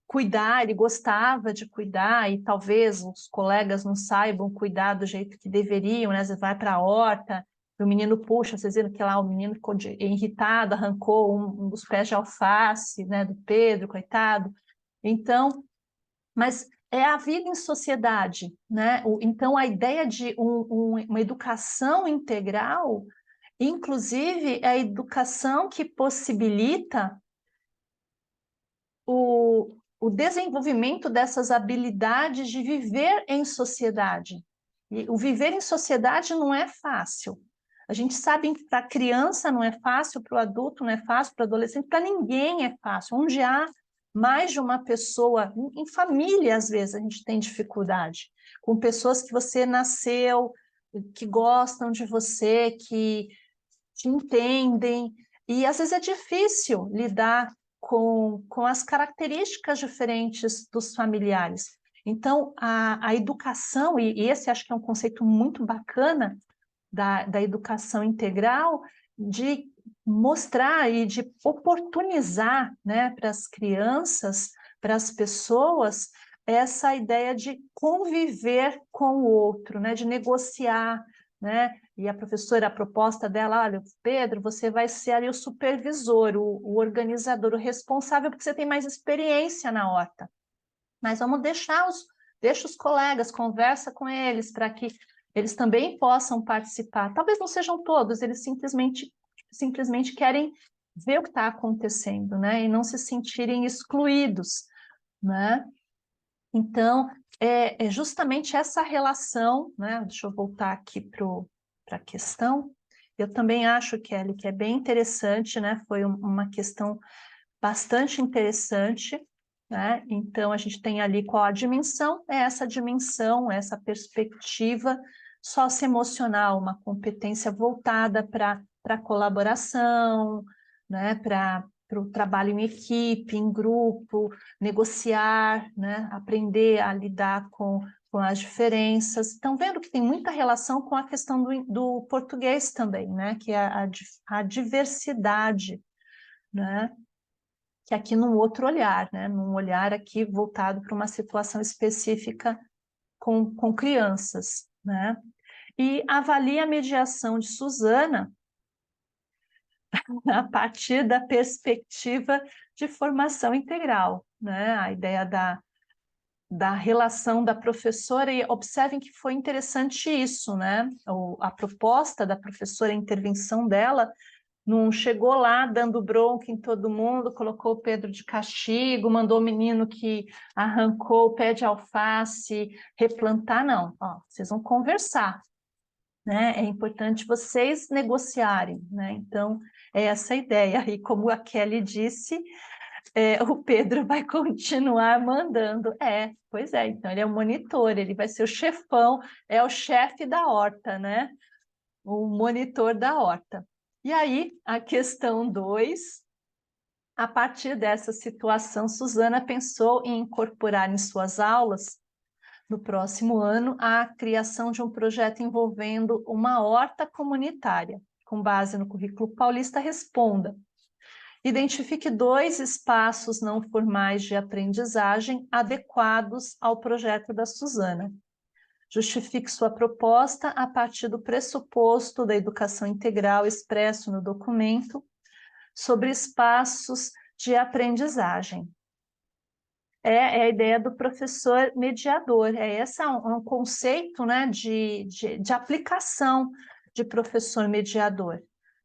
cuidar, ele gostava de cuidar, e talvez os colegas não saibam cuidar do jeito que deveriam, né? Você vai para a horta, o menino puxa, vocês viram que lá o menino ficou irritado, arrancou um dos pés de alface, né, do Pedro, coitado. Então, mas é a vida em sociedade, né? Então, a ideia de uma educação integral, inclusive, é a educação que possibilita o desenvolvimento dessas habilidades de viver em sociedade. E o viver em sociedade não é fácil. A gente sabe que para a criança não é fácil, para o adulto não é fácil, para o adolescente, para ninguém é fácil. Onde há mais de uma pessoa, em família, às vezes, a gente tem dificuldade, com pessoas que você nasceu, que gostam de você, que te entendem, e às vezes é difícil lidar com as características diferentes dos familiares. Então, a educação, e esse acho que é um conceito muito bacana da educação integral, de mostrar e de oportunizar, né, para as crianças, para as pessoas, essa ideia de conviver com o outro, né, de negociar, né? E a professora, a proposta dela, olha, Pedro, você vai ser ali o supervisor, o organizador, o responsável, porque você tem mais experiência na horta. Mas vamos deixa os colegas, conversa com eles, para que eles também possam participar. Talvez não sejam todos, eles simplesmente querem ver o que está acontecendo, né? E não se sentirem excluídos, né? Então, é justamente essa relação, né? Deixa eu voltar aqui para a questão. Eu também acho, Kelly, que é bem interessante, né? Foi uma questão bastante interessante, né? Então, a gente tem ali qual a dimensão, é essa dimensão, essa perspectiva socioemocional, uma competência voltada para a colaboração, né? Para o trabalho em equipe, em grupo, negociar, né? Aprender a lidar com as diferenças. Estão vendo que tem muita relação com a questão do português também, né? Que é a diversidade, né? Que aqui num outro olhar, né? Num olhar aqui voltado para uma situação específica com crianças, né? E avalia a mediação de Suzana a partir da perspectiva de formação integral, né? A ideia da relação da professora, e observem que foi interessante isso, né? A proposta da professora, a intervenção dela, Não chegou lá dando bronca em todo mundo, colocou o Pedro de castigo, mandou o menino que arrancou o pé de alface replantar, não. Ó, vocês vão conversar, né? É importante vocês negociarem, né? Então, é essa a ideia. E como a Kelly disse, o Pedro vai continuar mandando. Pois é, então ele é o monitor, ele vai ser o chefão, é o chefe da horta, né? O monitor da horta. E aí, a questão 2, a partir dessa situação, Suzana pensou em incorporar em suas aulas, no próximo ano, a criação de um projeto envolvendo uma horta comunitária, com base no currículo paulista Responda. Identifique 2 espaços não formais de aprendizagem adequados ao projeto da Suzana. Justifique sua proposta a partir do pressuposto da educação integral expresso no documento sobre espaços de aprendizagem. É a ideia do professor mediador, esse um conceito, né, de aplicação de professor mediador.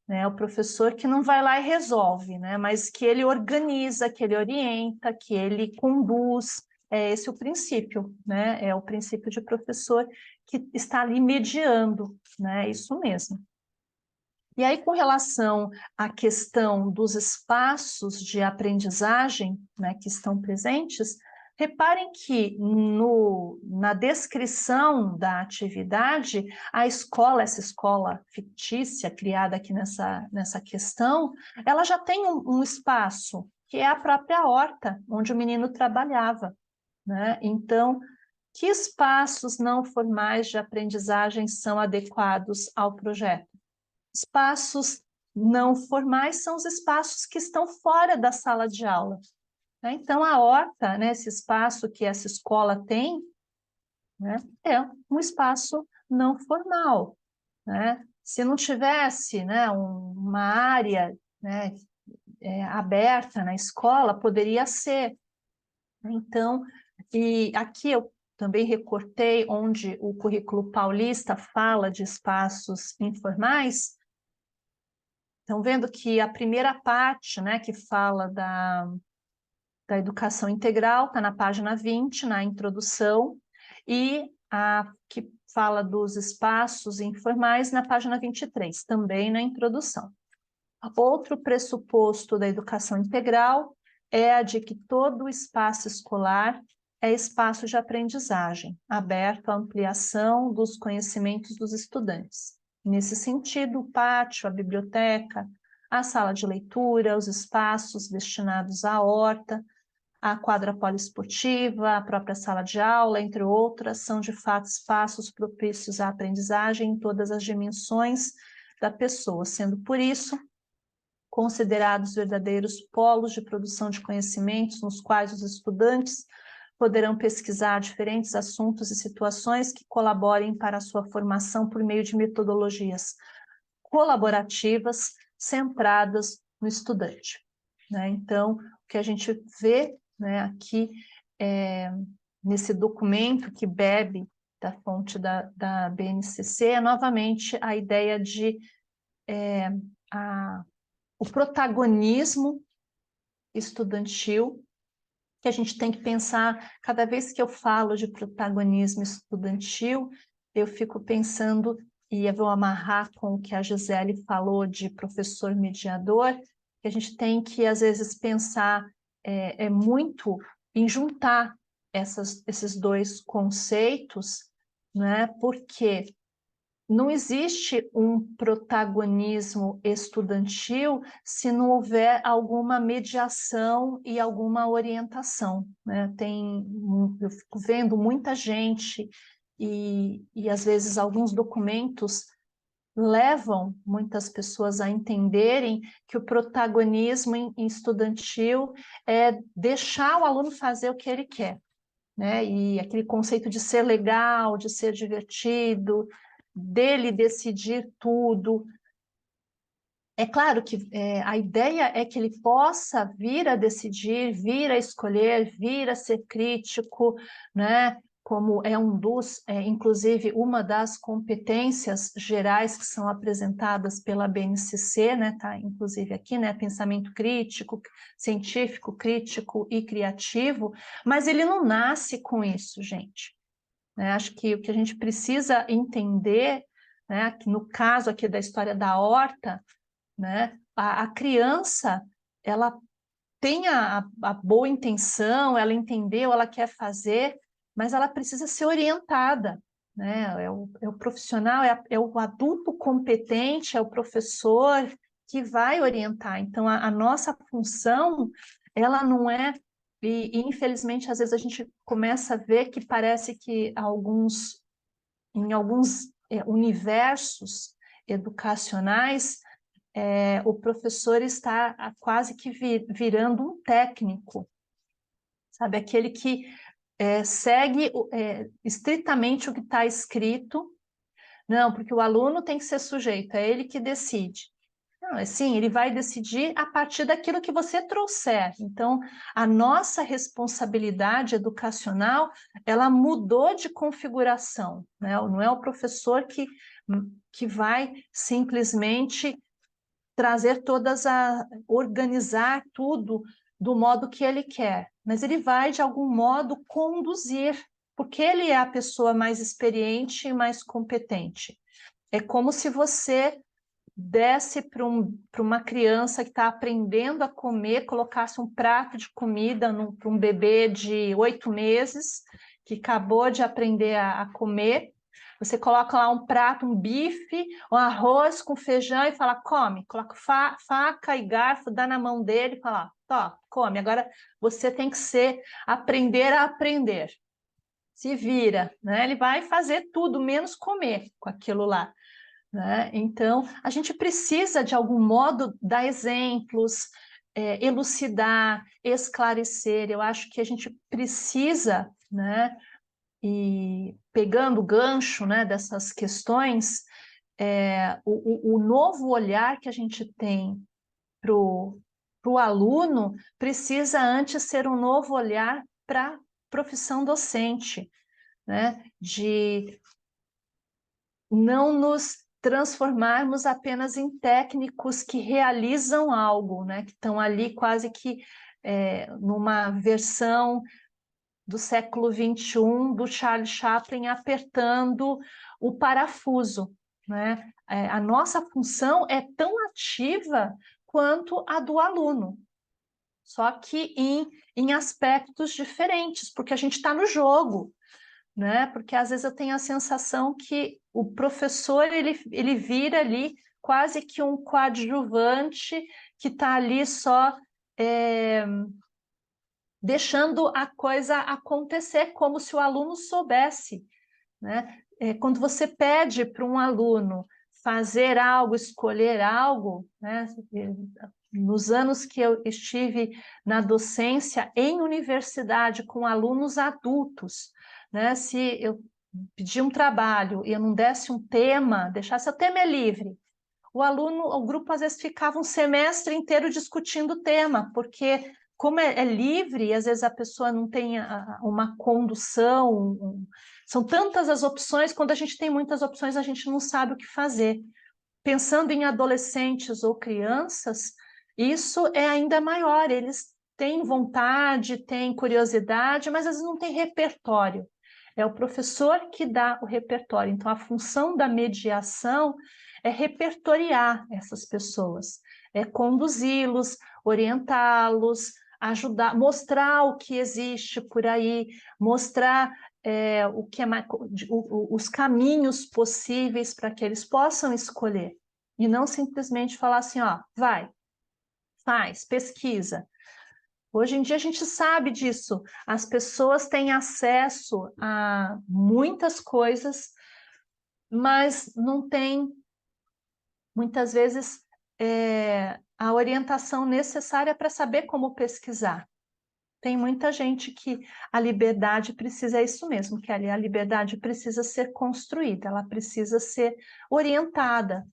Né, o professor que não vai lá e resolve, né, mas que ele organiza, que ele orienta, que ele conduz. É esse o princípio, né? É o princípio de professor que está ali mediando, né? Isso mesmo. E aí, com relação à questão dos espaços de aprendizagem, né, que estão presentes, reparem que na descrição da atividade, a escola, essa escola fictícia criada aqui nessa questão, ela já tem um espaço, que é a própria horta, onde o menino trabalhava, né? Então, que espaços não formais de aprendizagem são adequados ao projeto? Espaços não formais são os espaços que estão fora da sala de aula. Né? Então, a horta, né, esse espaço que essa escola tem, né, é um espaço não formal. Né? Se não tivesse, né, uma área, né, aberta na escola, poderia ser. Então, e aqui eu também recortei onde o currículo paulista fala de espaços informais. Estão vendo que a primeira parte, né, que fala da educação integral, está na página 20, na introdução, e a que fala dos espaços informais na página 23, também na introdução. Outro pressuposto da educação integral é a de que todo o espaço escolar é espaço de aprendizagem, aberto à ampliação dos conhecimentos dos estudantes. Nesse sentido, o pátio, a biblioteca, a sala de leitura, os espaços destinados à horta, a quadra poliesportiva, a própria sala de aula, entre outras, são de fato espaços propícios à aprendizagem em todas as dimensões da pessoa, sendo por isso considerados verdadeiros polos de produção de conhecimentos nos quais os estudantes poderão pesquisar diferentes assuntos e situações que colaborem para a sua formação por meio de metodologias colaborativas centradas no estudante. Né? Então, o que a gente vê, né, aqui nesse documento que bebe da fonte da BNCC é novamente a ideia de o protagonismo estudantil, que a gente tem que pensar, cada vez que eu falo de protagonismo estudantil, eu fico pensando, e eu vou amarrar com o que a Gisele falou de professor mediador, que a gente tem que, às vezes, pensar muito em juntar esses 2 conceitos, né? Porque não existe um protagonismo estudantil se não houver alguma mediação e alguma orientação. Né? Eu fico vendo muita gente e às vezes alguns documentos levam muitas pessoas a entenderem que o protagonismo estudantil é deixar o aluno fazer o que ele quer. Né? E aquele conceito de ser legal, de ser divertido, dele decidir tudo. É claro que a ideia é que ele possa vir a decidir, vir a escolher, vir a ser crítico, né? como é inclusive, uma das competências gerais que são apresentadas pela BNCC, né, tá, inclusive aqui, né, pensamento crítico, científico, crítico e criativo, mas ele não nasce com isso, gente. Né? Acho que o que a gente precisa entender, né, no caso aqui da história da horta, né, a criança, ela tem a boa intenção, ela entendeu, ela quer fazer, mas ela precisa ser orientada, né? É o profissional, é o adulto competente, é o professor que vai orientar. Então, a nossa função, ela não é... E, infelizmente, às vezes a gente começa a ver que parece que em alguns universos educacionais, o professor está quase que virando um técnico, sabe? Aquele que segue estritamente o que está escrito. Não, porque o aluno tem que ser sujeito, é ele que decide. Não, assim, ele vai decidir a partir daquilo que você trouxer. Então, a nossa responsabilidade educacional, ela mudou de configuração, né? Não é o professor que vai simplesmente organizar tudo do modo que ele quer, mas ele vai, de algum modo, conduzir, porque ele é a pessoa mais experiente e mais competente. É como se você desse para uma criança que está aprendendo a comer, colocasse um prato de comida para um bebê de 8 meses, que acabou de aprender a comer. Você coloca lá um prato, um bife, um arroz com feijão e fala, come. Coloca faca e garfo, dá na mão dele e fala, tó, come. Agora você tem que aprender a aprender. Se vira, né? Ele vai fazer tudo, menos comer com aquilo lá. Né? Então, a gente precisa, de algum modo, dar exemplos, elucidar, esclarecer. Eu acho que a gente precisa, né? E pegando o gancho, né, dessas questões, o novo olhar que a gente tem para o aluno precisa antes ser um novo olhar para a profissão docente, né? De não nos transformarmos apenas em técnicos que realizam algo, né? Que estão ali quase que numa versão do século XXI, do Charles Chaplin apertando o parafuso, né? A nossa função é tão ativa quanto a do aluno, só que em aspectos diferentes, porque a gente está no jogo, né? Porque às vezes eu tenho a sensação que o professor ele vira ali quase que um coadjuvante que está ali só deixando a coisa acontecer como se o aluno soubesse, né? Quando você pede para um aluno fazer algo, escolher algo, né? Nos anos que eu estive na docência em universidade com alunos adultos, né? Se eu pedir um trabalho e eu não desse um tema, deixasse o tema livre, o grupo às vezes ficava um semestre inteiro discutindo o tema, porque como é livre, e às vezes a pessoa não tem uma condução, são tantas as opções, quando a gente tem muitas opções, a gente não sabe o que fazer. Pensando em adolescentes ou crianças, isso é ainda maior, eles têm vontade, têm curiosidade, mas às vezes não têm repertório. É o professor que dá o repertório. Então, a função da mediação é repertoriar essas pessoas, é conduzi-los, orientá-los, ajudar, mostrar o que existe por aí, mostrar o que é os caminhos possíveis para que eles possam escolher. E não simplesmente falar assim, ó, vai, faz, pesquisa. Hoje em dia a gente sabe disso. As pessoas têm acesso a muitas coisas, mas não têm, muitas vezes, a orientação necessária para saber como pesquisar. Tem muita gente que a liberdade precisa, é isso mesmo, que a liberdade precisa ser construída, ela precisa ser orientada,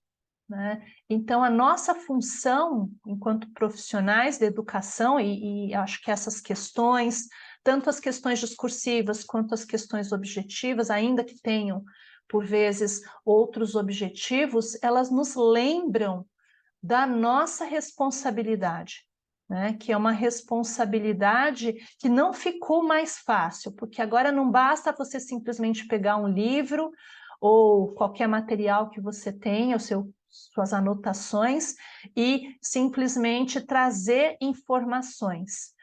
né? Então, a nossa função, enquanto profissionais da educação, e acho que essas questões tanto as questões discursivas quanto as questões objetivas, ainda que tenham, por vezes, outros objetivos, elas nos lembram da nossa responsabilidade, né? Que é uma responsabilidade que não ficou mais fácil, porque agora não basta você simplesmente pegar um livro ou qualquer material que você tenha, suas anotações, e simplesmente trazer informações.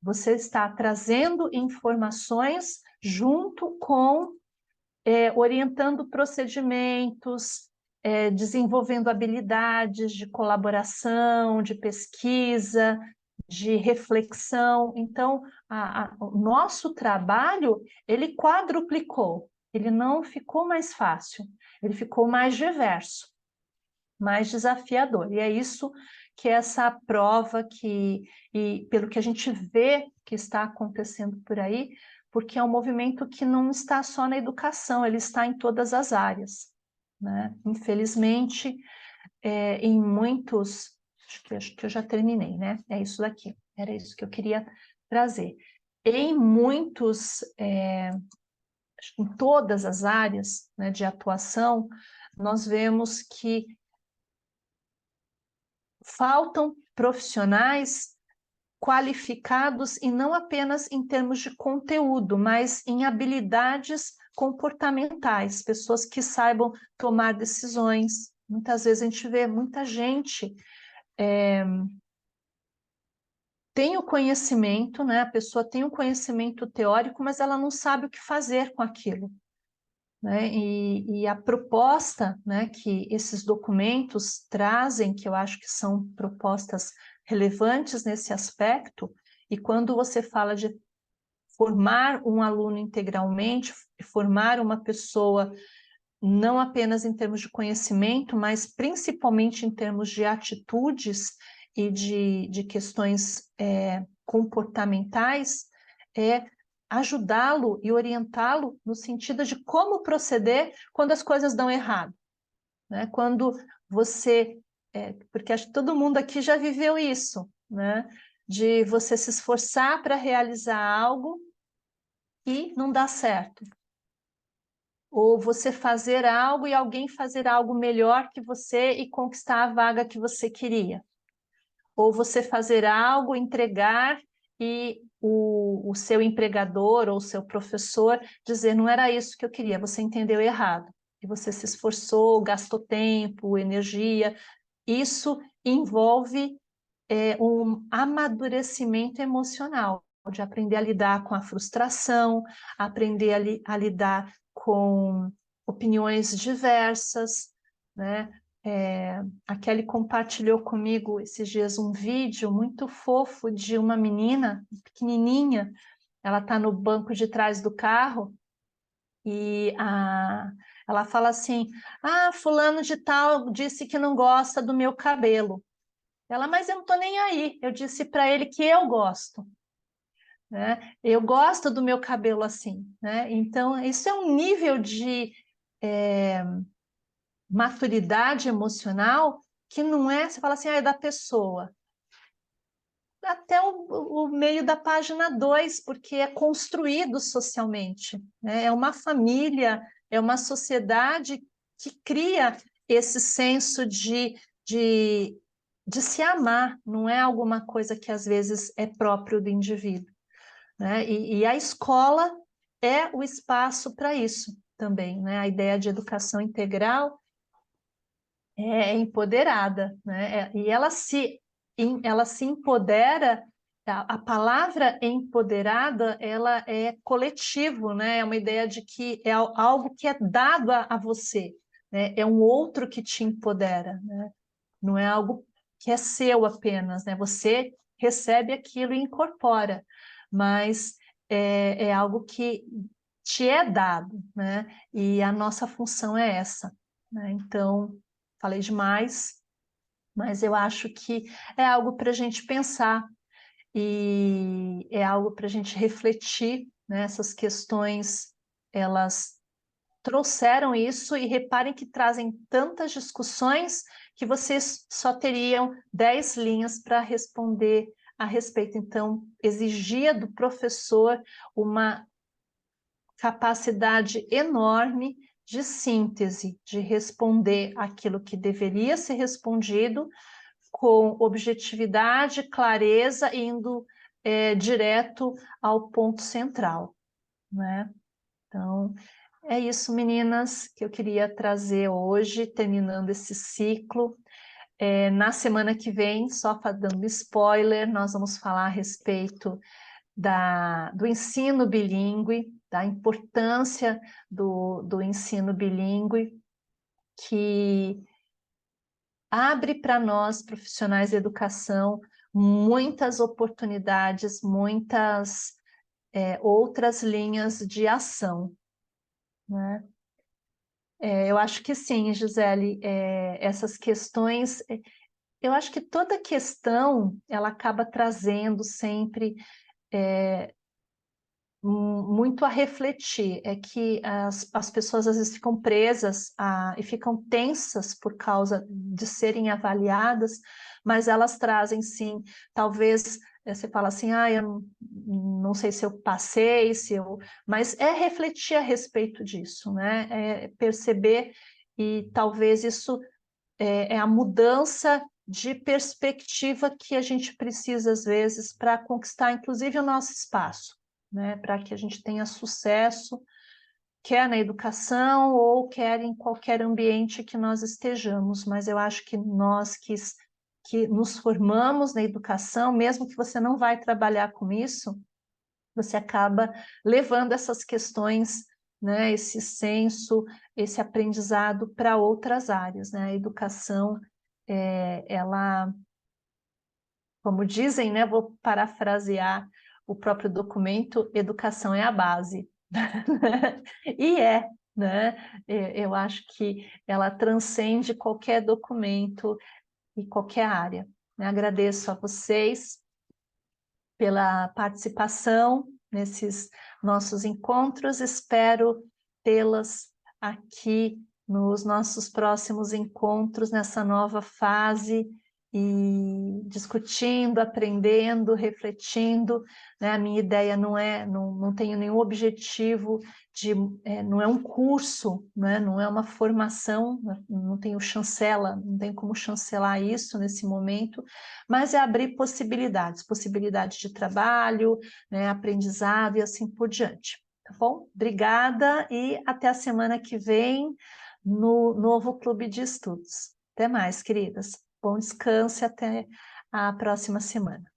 Você está trazendo informações junto com orientando procedimentos, desenvolvendo habilidades de colaboração, de pesquisa, de reflexão. Então, o nosso trabalho, ele quadruplicou, ele não ficou mais fácil, ele ficou mais diverso, mais desafiador. E é isso que essa prova, e pelo que a gente vê que está acontecendo por aí, porque é um movimento que não está só na educação, ele está em todas as áreas, né? Infelizmente, em muitos... Acho que eu já terminei, né? É isso daqui, era isso que eu queria trazer. Em muitos... em todas as áreas, né, de atuação, nós vemos que faltam profissionais qualificados, e não apenas em termos de conteúdo, mas em habilidades comportamentais, pessoas que saibam tomar decisões. Muitas vezes a gente vê muita gente tem o conhecimento, né? A pessoa tem o conhecimento teórico, mas ela não sabe o que fazer com aquilo, né? E a proposta, né, que esses documentos trazem, que eu acho que são propostas relevantes nesse aspecto, e quando você fala de formar um aluno integralmente, formar uma pessoa não apenas em termos de conhecimento, mas principalmente em termos de atitudes e de questões comportamentais, é ajudá-lo e orientá-lo no sentido de como proceder quando as coisas dão errado, né? Quando você... porque acho que todo mundo aqui já viveu isso, né? De você se esforçar para realizar algo e não dá certo. Ou você fazer algo e alguém fazer algo melhor que você e conquistar a vaga que você queria. Ou você fazer algo, entregar e o seu empregador ou o seu professor dizer: não era isso que eu queria, você entendeu errado. E você se esforçou, gastou tempo, energia. Isso envolve um amadurecimento emocional, de aprender a lidar com a frustração, aprender a lidar com opiniões diversas, né? A Kelly compartilhou comigo esses dias um vídeo muito fofo de uma menina pequenininha. Ela está no banco de trás do carro e ela fala assim: fulano de tal disse que não gosta do meu cabelo. Ela: mas eu não estou nem aí, eu disse para ele que eu gosto, né? Eu gosto do meu cabelo assim, né? Então, isso é um nível de maturidade emocional que não é, você fala assim, é da pessoa. Até o meio da página 2, porque é construído socialmente, né? É uma família, é uma sociedade que cria esse senso de se amar, não é alguma coisa que às vezes é próprio do indivíduo, né? E a escola é o espaço para isso também, né? A ideia de educação integral é empoderada, né? E ela se empodera. A palavra empoderada, ela é coletivo, né? É uma ideia de que é algo que é dado a você, né? É um outro que te empodera, né? Não é algo que é seu apenas, né? Você recebe aquilo e incorpora, mas é algo que te é dado, né? E a nossa função é essa, né? Então, falei demais, mas eu acho que é algo para a gente pensar e é algo para a gente refletir, né? Essas questões, elas trouxeram isso, e reparem que trazem tantas discussões que vocês só teriam 10 linhas para responder a respeito. Então, exigia do professor uma capacidade enorme de síntese, de responder aquilo que deveria ser respondido com objetividade, clareza, indo direto ao ponto central, né? Então, é isso, meninas, que eu queria trazer hoje, terminando esse ciclo. Na semana que vem, só dando spoiler, nós vamos falar a respeito do ensino bilíngue, da importância do ensino bilíngue, que abre para nós, profissionais de educação, muitas oportunidades, muitas outras linhas de ação, né? Eu acho que sim, Gisele, essas questões, eu acho que toda questão, ela acaba trazendo sempre muito a refletir, é que as pessoas às vezes ficam presas e ficam tensas por causa de serem avaliadas, mas elas trazem sim, talvez você fala assim, eu não sei se eu passei, mas é refletir a respeito disso, né? É perceber, e talvez isso é a mudança de perspectiva que a gente precisa às vezes para conquistar inclusive o nosso espaço, né, para que a gente tenha sucesso, quer na educação ou quer em qualquer ambiente que nós estejamos. Mas eu acho que nós que nos formamos na educação, mesmo que você não vai trabalhar com isso, você acaba levando essas questões, né, esse senso, esse aprendizado para outras áreas, né? A educação, ela, como dizem, né, vou parafrasear o próprio documento, educação é a base. E né? Eu acho que ela transcende qualquer documento e qualquer área. Agradeço a vocês pela participação nesses nossos encontros, espero tê-las aqui nos nossos próximos encontros, nessa nova fase, e discutindo, aprendendo, refletindo, né? A minha ideia não tenho nenhum objetivo não é um curso, né? Não é uma formação, não tenho chancela, não tem como chancelar isso nesse momento, mas é abrir possibilidades de trabalho, né? Aprendizado e assim por diante. Tá bom? Obrigada e até a semana que vem no novo Clube de Estudos. Até mais, queridas. Bom descanso e até a próxima semana.